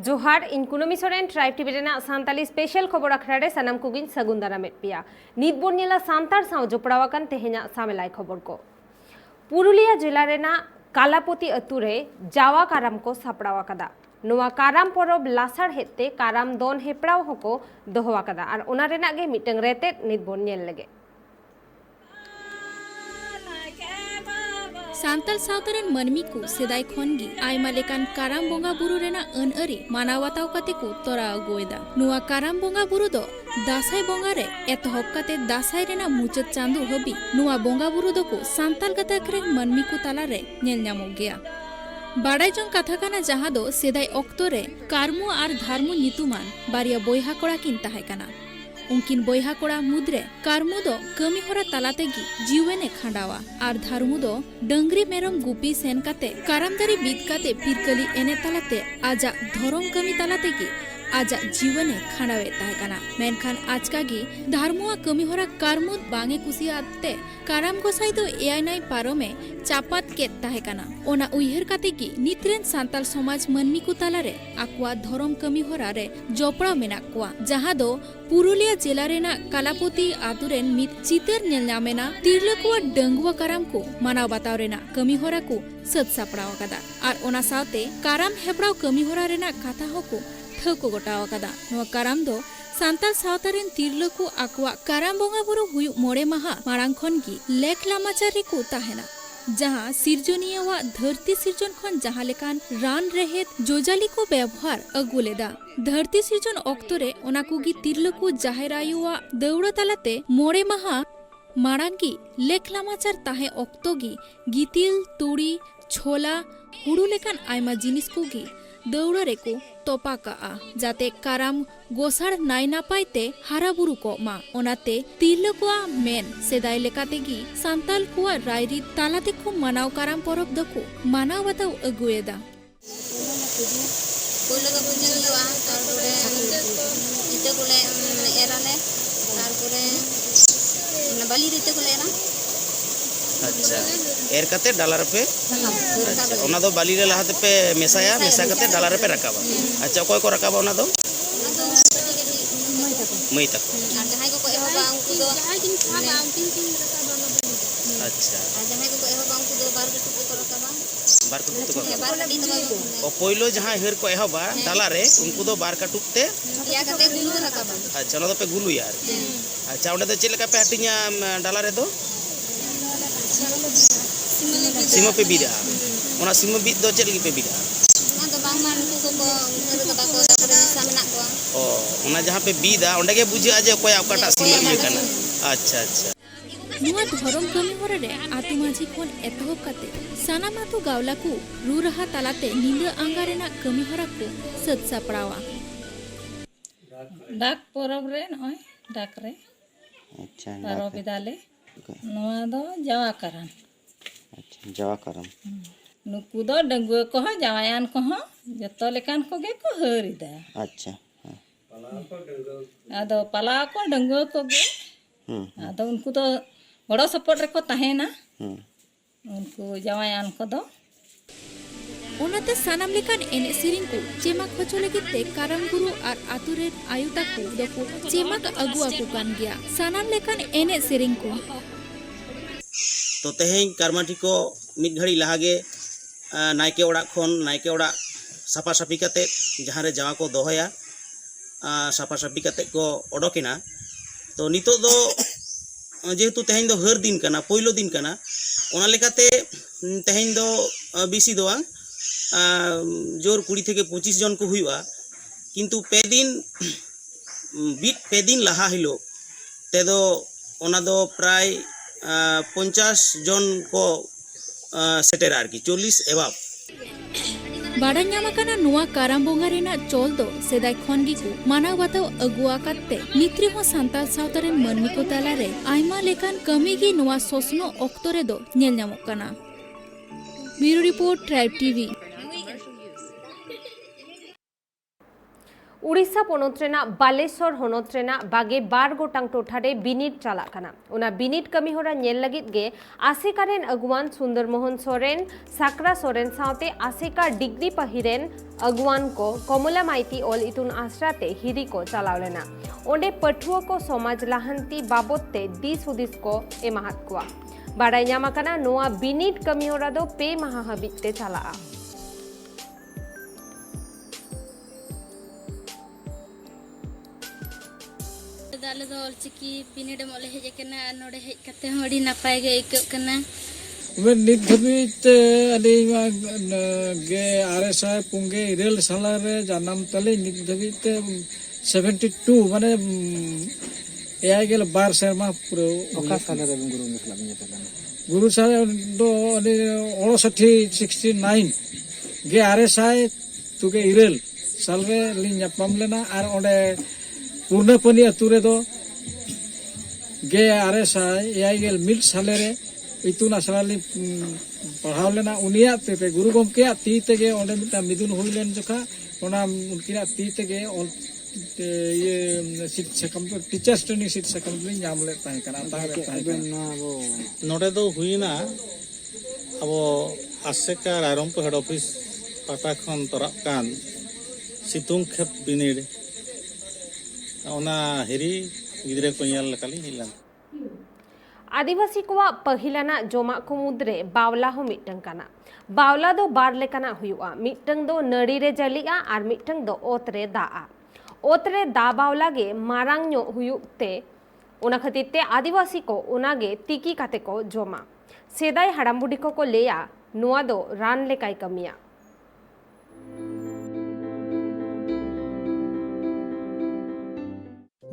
जोहार इन कुनमी सोरेन ट्राइब टीवी रेना सांताली स्पेशल खबर अखड़ा रे सनम कुगिन सगुन दारामेद पिया नित बोन नेला सांतार साव जोपड़ावाकन तेहेना सामेलाय खबर को पुरुलिया जिला रेना कालापोती अतु रे जावा काराम को सापड़ावाकदा नोवा काराम परब लासार हेते काराम दोन हेपड़ाव होको दोहोवाकदा आर ओना रेना गे मिटंग रेतेद नित बोन नेल लेगे सांताल सावतारेन मानमी को सेदाय खनगी आयमा लेकान काराम बोंगा बुरु रेना अन अरी मानावाताव काते को तोरा अगुएदा नुआ काराम बोंगा बुरु दो दासाई बोंगा रे एतहब काते दासाई रेना मुचाद चांदो हबी नुआ बोंगा बुरु दो को सांताल गाताक रे मानमी को ताला रे नेल ᱧᱟᱢᱚᱜ गया बाड़ाय जों कथा काना जहां दो सेदाय ऑक्तो रे कारमु आर धारमु नितुमान बारिया बोयहा कोड़ा किन ताहे काना उनकिन बोयहा कोड़ा मुद्रे कारमु दो कमी होरा तालातेगी जीवने खांडावा आर धारमु दो डंगरी मेरम गुपी सेन काते कारामदारी बीत काते पिरकली एने तालाते आजा धरम कमी तालातेगी आजा जीवने खांडावे ताहे काना मेनखान आजकागी धारमुआ कमी होरा कारमुद बांगे कुसियाते काराम गोसाई दो एआईनाई पारोमे चापात केत ताहे काना ओना उयहर कातेगी नित्रेन सांताल समाज मानमी को तालारे आकुआ धरम कमी होरा रे जोपड़ा मेना कुआ जहां दो पुरुलिया जिला रेना कालापोती आतुरेन मित चितर नेल ᱧᱟᱢᱮᱱᱟ तिरला कुआ डंगुआ काराम को मानाव बाताव रेना कमी होरा को सद सापड़ाव कादा आर ओना सावते काराम हेपड़ाव कमी होरा रेना कथा होको ठको गोटाव कादा नोआ काराम दो सांताल सावतारेन तिरला को आकुआ काराम बोंगा बुरु हुयु मोड़े माहा मारांग खन की लेख लामाचारी को ताहेना जहां सिरजनियावा धरती सिरजन खन जहां लेकान रान रहेत जोजाली को व्यवहार अगुलेदा धरती सिरजन ऑक्तोरे ओना कुगी तिरला को जाहेरायुवा दौड़ा तालाते मोड़े माहा मारांगी लेख लामाचार ताहे ऑक्तोगी गितिल तुड़ी छोला हुड़ू लेकान आयमा जिनिस कोगी दौड़ा रेको तोपा काआ जाते काराम गोसार नाय नापायते हाराबुरु को मा ओनाते तिरला कोआ मेन सेदाय लेकातेगी सांताल कोआ रायरी तालाते को मानाव काराम परब दको मानाव बाताव अगुएदा पहिले तो बुझल दवा तारपरे इते कोले एराले तारपरे बाली रिते कोले एरा अच्छा एर कते डॉलर पे अच्छा ओना दो बाली रे लहाते पे मेसाया मेसा कते डॉलर पे रकाबा अच्छा कोय को रकाबा ओना दो मई तक जहां को एहबा उनको दो अच्छा जहां को एहबा उनको दो बार कटु को रकाबा बार कटु को बार कटी दो ओ पहिलो जहां हेर को एहबा डॉलर रे उनको दो बार कटुते या कते गुलु रकाबा अच्छा ओना दो पे गुलु यार अच्छा ओंडे दो चेलका पे हटिया डॉलर रे दो सीमा पे बिदा ओना सीमा बिद दो चेल पे बिदा तो बांग मान को उनर का बाको तारपरे निसा मेना को ओ ओना जहां पे बिदा ओंडे के बुझा जे कोय आपकाटा सीमा ये कना अच्छा अच्छा नुआ धरम कमी होरा रे आतु माझी कोन एतहब काते साना मातु गावला को रू रहा तालाते निंदा आंगारेना कमी होरा को सद सापड़ावा डाक परब रे नय डाक रे अच्छा पारो बिदाले नोआ दो जावा कराम अच्छा जावा करम नुकु दो डंगुआ को जावायान को जतो लेकान को गे को हरिदा अच्छा आदो पला को डंगुआ को गे आदो उनको तो बड़ो सपोर्ट रे को ताहेना उनको जावायान को दो ओनाते सानाम लेकान एने सिरिंग को चेमाक होचो लगिते काराम गुरु आर आतुरे आयुता को दको चेमाक अगुआ को कान गया सानाम लेकान एने सिरिंग को तो तेहें कारमाटी को मिड घड़ी लहागे नायके ओड़ा खन नायके ओड़ा साफा साफी काते जहां रे जावा को दोहया साफा साफी काते को ओडोकिना तो नितो दो जेहेतु तेहें दो हर दिन कना पहिलो दिन कना ओना लेकाते तेहें दो बिसी दोआ जोर 20 থেকে 25 जन को हुआ किंतु पे दिन लहा हिलो ते दो ओना दो प्राय 50 जन को सेटेर आरकी 40 एवाब बाड़ा ᱧᱟᱢᱟᱠᱟᱱᱟ नुआ काराम बोंगा रेना चोल दो सेदाय खनगी को मानाव बाताव अगुआ काते नित्री हो सांताल सावतारेन मानमी को तालारे आयमा लेकान कमी गी नुआ सोसनो ऑक्तो रे दो नेल ᱧᱟᱢᱚᱜ काना bureau report tribe TV Orissa पोनोत रेना बालेश्वर होनोत रेना बागे बार गोटांग टोठारे बिनिट चालाक काना उना बिनिट कमी होरा नेल लगित गे आसेकारेन अगुवान सुंदर मोहन सोरेन साकरा सोरेन सावते आसेका डिग्री पहिरेन अगुवान को कमला माइती ऑल इतुन आश्राते हिरी को चलाव लेना ओंडे पठुआ को समाज लाहंती बाबतते दिस हुदिस को एमाहत कुआ बाडाय ᱧᱟᱢᱟᱠᱟᱱᱟ ᱱᱚᱣᱟ ᱵᱤᱱᱤᱰ ᱠᱟᱹᱢᱤᱦᱚᱨᱟ ᱫᱚ 2 ᱢᱟᱦᱟ ᱦᱟᱹᱵᱤᱡ ᱛᱮ ᱪᱟᱞᱟᱜᱼᱟ। ᱟᱞᱮ ᱫᱚ ᱚᱞᱪᱤᱠᱤ ᱵᱤᱱᱤᱰ ᱮᱢᱚᱜ ᱞᱮ ᱦᱮᱡ ᱟᱠᱟᱱᱟ ᱟᱨ ᱱᱚᱰᱮ ᱦᱮᱡ ᱠᱟᱛᱮ ᱦᱚᱸ ᱟᱹᱰᱤ ᱱᱟᱯᱟᱭ ᱜᱮ ᱟᱹᱭᱠᱟᱹᱜ ᱠᱟᱱᱟ। ᱱᱤᱛ ᱫᱷᱟᱹᱵᱤᱡ ᱛᱮ ᱟᱹᱞᱤᱧ ᱜᱮ 997 ᱥᱟᱞᱨᱮ ᱡᱟᱱᱟᱢ ᱛᱟᱹᱞᱤᱧ ᱱᱤᱛ ᱫᱷᱟᱹᱵᱤᱡ ᱛᱮ 72 ᱢᱟᱱᱮ 92 ᱥᱮᱨᱢᱟ ᱯᱩᱨᱟᱹ ᱚᱠᱟ ᱥᱟᱞ ᱨᱮ ᱜᱩᱨᱩ ᱢᱮᱥᱞᱟ ᱵᱤᱱ ᱧᱮᱯᱮᱞ गुरु साहब दो 69 गे 900 साल रे लिंग नापाम लेना और ओंडे पूर्णपनी अतु रे दो गे 901 साल रे इतुन आसरा लिंग पढ़ाव लेना उनिया ते गुरु गमके ती तेगे ओंडे मिटा मिदुन हुई लेन जोखा ओना उनकिना ती तेगे ये सीट सकम तो टीचर्स ट्रेनिंग सीट सकम लिंग नाम ले ताहे कना ताहे ताहे ना वो नोडे दो हुईना अब आसेका रायरंगपुर हेड ऑफिस पाटा खन तराब कान सितुंग खेत बिनिड ओना हेरी गिदरे को ᱧᱮᱞ लकाली हिलान आदिवासी को पहिलाना जोमा को मुद्रे बावला हो मिटंग काना बावला दो बार लेकाना हुआ मिटंग दो नड़ी रे जलिया और मिटंग दो ओत रे दाआ ओतरे दा बावला गे मारांग ᱧᱚᱜ हुयुते ओना खतिते आदिवासी को ओनागे तिकी काते को जोमा सेदाय हाड़ाम बुढ़ी को लेया नुआ दो रान लेकाय कमिया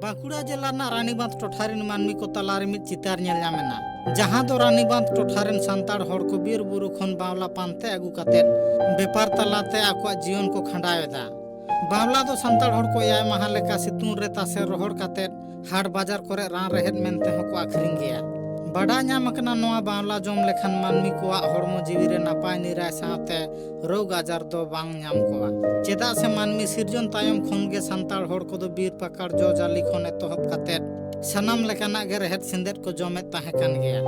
बांकुड़ा जिला रानीबांध टोठारिन मानमी को तलारे मिद चितार नेल ᱧᱟᱢᱮᱱᱟ जहां दो रानीबांध टोठारिन सांताड़ हड़ को बीर बुरु खन बावला पानते अगु काते बेपार तलाते आकवा जीवन को खंडावेदा बावला दो सांताड़ हड़ को याय महा लेका सितुंग रे तासे रोहड़ काते हाट बाजार करे रान रेहेद मेनते हको आखरिंग गया बड़ा ᱧᱟᱢᱟᱠᱟᱱᱟ नोआ बावला जोम लेखान मानमी कोआ हड़मो जीवी रे नापाय निराय साथे रोग आजार दो बांग ᱧᱟᱢ कोआ चेदा से मानमी सिरजन तायम खन गे सांताड़ हड़ को दो बीर पकड़ जो जाली खन एतहब काते सनाम लेकाना गे रेहेद सिंदेट को जोमे ताहे कान गया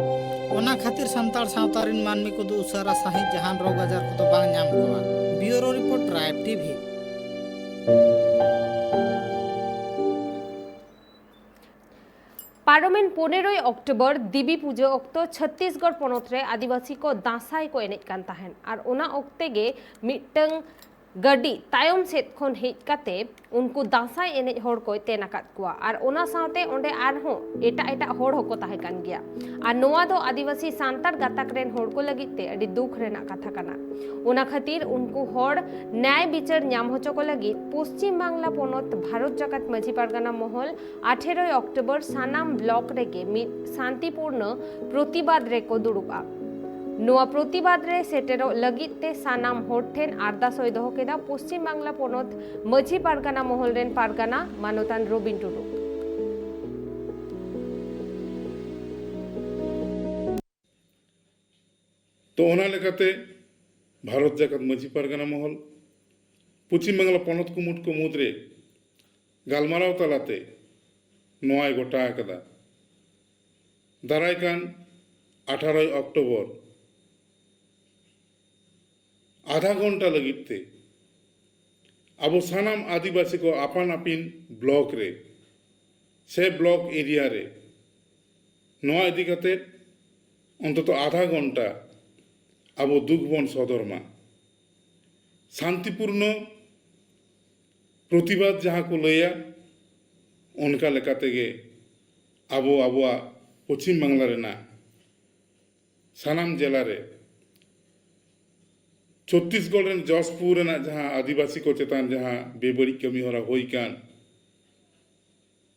ओना खातिर सांताड़ सावतारिन मानमी को दो उसारा साहित जहान रोग आजार को दो बांग ᱧᱟᱢ कोआ bureau report tribe TV parliament 15 October दिबी पूजा अक्तो छत्तीसगढ़ पोनोत रे आदिवासी को दासाई को एनेज कान ताहेन और ओना अक्ते गे मिटंग गड्डी तायम सेत खन हेज काते उनको दासाई एनेज होड़ को तेनाकात कुआ और ओना साथे ओंडे आरहो एटा एटा होड़ होको ताहे कान गया और नोआ दो आदिवासी सांतार गाताक रेन होड़ को लगिते अडी दुख रेना कथा काना ओना खातिर उनको होड़ न्याय विचार ᱧᱟᱢ होचो को लगित पश्चिम बांग्ला पोनोत भारत जगत माझी पारगाना महल 18 अक्टोबर सानाम ब्लॉक रेगे मिद शांतिपूर्ण प्रतिबाद रेको दुड़ुबा नोआ प्रतिबाद रे सेटेरो लगित ते सानाम होड़ ठेन आरदास होय दोहो केदा पश्चिम बांग्ला पोनोत माझी पारगाना महल रेन पारगाना मानोतान रबिन टुडू तो ओना लेकाते भारत जगत माझी पारगाना महल पश्चिम बांग्ला पनत कुमुट को मुद्रे गालमाराव तलाते नोआय गोटा आकदा दारायकान 18 अक्टोबर आधा घंटा लगिते अब सानाम आदिवासी को आपान आपिन ब्लॉक रे से ब्लॉक एरिया रे नोआ इदी काते अंतत आधा घंटा अब दुख बन सदरमा शांतिपूर्ण प्रतिबाद जहाँ को लैया उनका लेकाते गे आबो आबोआ पश्चिम बांग्ला रेना सानाम जिला रे छत्तीसगढ़ रेन जसपुर रेना जहाँ आदिवासी को चेतान जहाँ बेबड़ी कमी होरा होई कान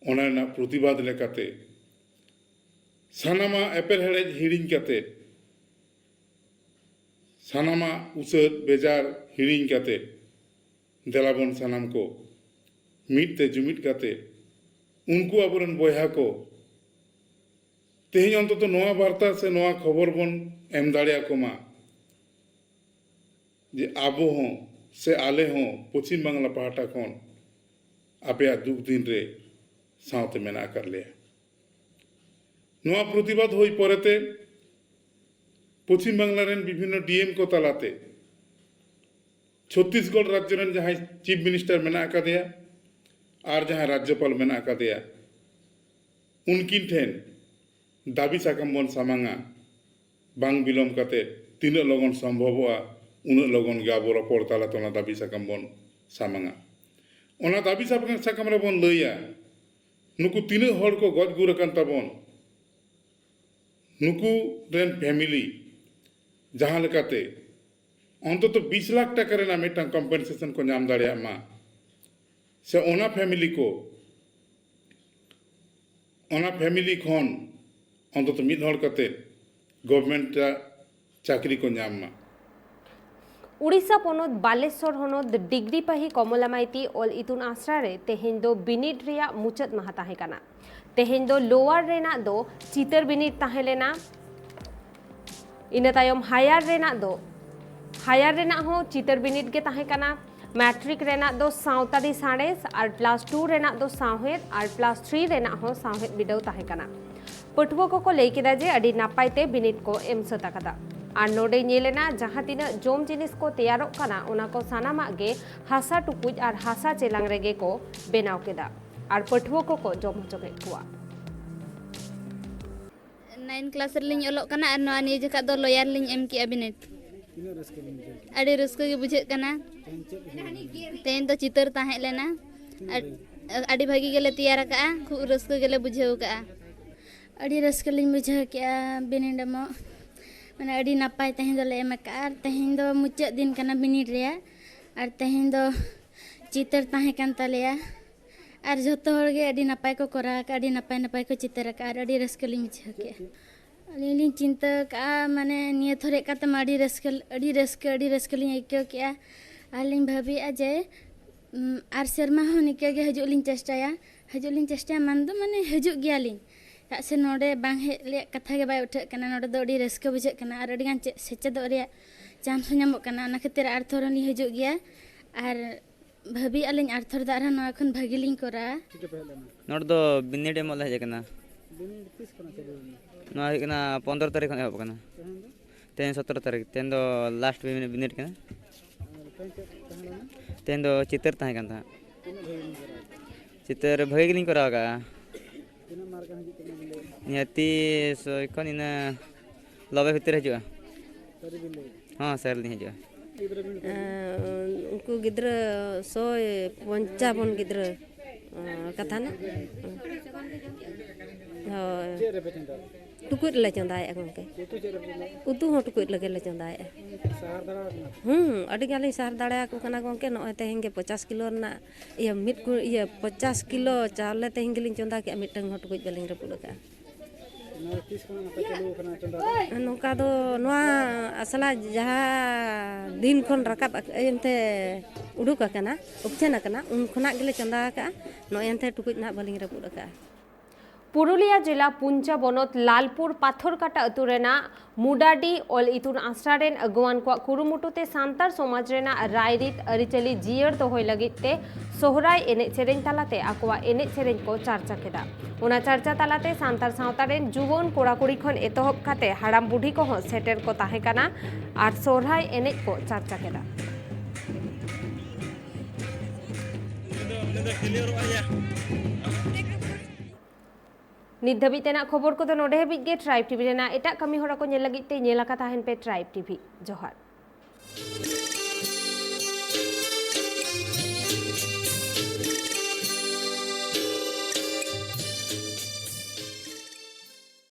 ओना रेना प्रतिबाद लेकाते सानामा एपेर हेड़ेज हिड़िंग काते सानामा उसद बेजार हिड़िंग काते देलाबन सानाम को मिटते जुमिट काते उनको अबरन बयहा को तेहन अंतत नोआ वार्ता से नोआ खबर बन एम दाड़िया को मा जे आबो हों से आले हों पश्चिम बांग्ला पाहटा खन ᱟᱯᱮᱭᱟᱜ ᱫᱩᱠ ᱫᱤᱱ ᱨᱮ ᱥᱟᱶᱛᱮ ᱢᱮᱱᱟᱜ ᱟᱠᱟᱫ ᱞᱮᱭᱟ ᱱᱚᱣᱟ ᱯᱨᱚᱛᱤᱵᱟᱫ ᱦᱩᱭ ᱯᱚᱨᱮᱛᱮ ᱯᱚᱪᱷᱤᱢ ᱵᱟᱝᱞᱟ ᱨᱮᱱ ᱵᱤᱵᱷᱤᱱᱱᱚ ᱰᱤএᱢ ᱠᱚ ᱛᱟᱞᱟᱛᱮ ᱪᱷᱚᱛᱛᱤᱥᱜᱚᱲ ᱨᱟᱡᱽᱡᱚ ᱨᱮᱱ ᱡᱟᱦᱟᱸᱭ চিফ মিনিস্টার ᱢᱮᱱᱟᱜ ᱟᱠᱟᱫᱮᱭᱟ ᱟᱨ ᱡᱟᱦᱟᱸᱭ ᱨᱟᱡᱽᱡᱚᱯᱟᱞ ᱢᱮᱱᱟᱜ ᱟᱠᱟᱫᱮᱭᱟ उनकिन ठेन दाबी साकाम बन सामांगा बांग बिलोम काते तीन लगन संभवआ उन लगन गे आबो रपड़ तालाते ओना दाबी साकाम बन सामांगा ओना दाबी साकाम रे बन लैया नुकु तीन हड़ को गज गुर अकान ताबन नुकु रेन फैमिली जहां लेकाते अंतत 20 लाख टाका रेना मिटांग कम्पेनसेशन को नाम दाड़िया मा से ओना फैमिली को ओना फैमिली खन अंतत मिद हड़ काते गवर्नमेंट चाकरी को नाम मा उड़ीसा पनत बालेश्वर हनत डिग्री पाही कमला माइती ऑल इतुन आश्रा रे तेहेन दो बिनिड रिया मुचाद माहा ताहे काना तेहेन दो लोअर रेना दो चितर बिनिड ताहे लेना इना तायम हायर रेना हो चितर बिनिड के ताहे काना मैट्रिक रेना दो सावतारी साड़ेस और +2 रेना दो साहेद और +3 रेना हो साहेद बिडाव ताहे काना पटुआ को लई केदा जे अडी नापायते बिनिड को एम सता कदा और नोडे नेलेना जहां तिना जोम जिनिस को तैयारोग काना ओना को सानामा गे हासा टुकुज और हासा चेलांग रेगे को बेनाव केदा और पटुआ को जोम होचोगे कुआ 9 क्लास लिंग ओलोग काना और नोआ निये जका दो लॉयर लिंग एम की बिनिड अड़ी रस्क गे बुझे काना तेन तो चितर ताहे लेना अड़ी भागी गेले तैयार का खूब रस्क गेले बुझेव का अड़ी रस्क लिंग बुझे के बिनिड मो माने अड़ी नापाय तेहें दोले एम का तेहें दो मुचाद दिन काना बिनिड रे और तेहें दो चितर ताहे कान तालेया और जतो हर गे अड़ी नापाय को करा का अड़ी नापाय को चितर का और अड़ी रस्क लिंग बुझे के अली चिंता का माने निये थोड़े का तो अड़ी रस्क लिंग आइको के आलिंग भाभी अजे आर शर्मा हो निके गे हजु लिंग चेष्टाया मान दो माने हजु गया लिंग का से नोडे बांग हे ले कथा गे बाय उठे कना नोडे दो अड़ी रस्क बुझे कना और अड़ी गान सेचेद रे चांस ᱧᱟᱢᱚᱜ कना ना खातिर आर थोर लिंग हजु गया और भाभी आलिंग आर थोर दारा नो एखन भागी लिंग करा नोड दो बिनिड एमल हे कना बिनिड किस कना चले नो हे कना 15 तारीख खन एहब कना तेन 17 तारीख तेन दो लास्ट बिनिड कना तेन दो चितर ताहे कन था चितर भागी लिंग करा का नियति सोइखन इना लबे भीतर हजुआ हां सर लिंग हजुआ उनको गिद्र 155 गिद्र कथा ना टुकुट ले चंदाय गंके उतु हो टुकुट लगे ले चंदाय अडी गाली सार दाड़ा को कना गंके न तेहें गे 50 किलो ना ये मिट को ये 50 किलो चावले तेहें गेलिं चंदा के मिटंग हो टुकुट बेलिंग रपुड़ का नौका दो नोआ असला जहाँ दिन खन रकाब एनते उडुक कना उपचेन कना उन खना गेले चंदा का नो एनते टुकुट ना बलिंग रपुड़ का पुरुलिया जिला पुंचा बनत लालपुर पाथरकाटा अतुरेना मुडाडी ऑल इतुन आश्रारेन अगुवान को कुरुमुटुते सांतार समाज रेना रायरित अरिचली जियर दोहय लगिते सोहराय एने सेरेन तालाते आकोवा एने सेरेन को चर्चा केदा ओना चर्चा तालाते सांतार सावतारेन जुवन कोड़ाकुड़ी खन एतहब खाते हाड़ाम बुढ़ी को सेटर को ताहे काना आर सोहराय एने को चर्चा केदा नित धाबितेना खबर को नोडे हाबिगे ट्राइब टीवी रेना एटा कमी हरा को नेल लगिते नेल आका ताहेन पे ट्राइब टीवी जोहार।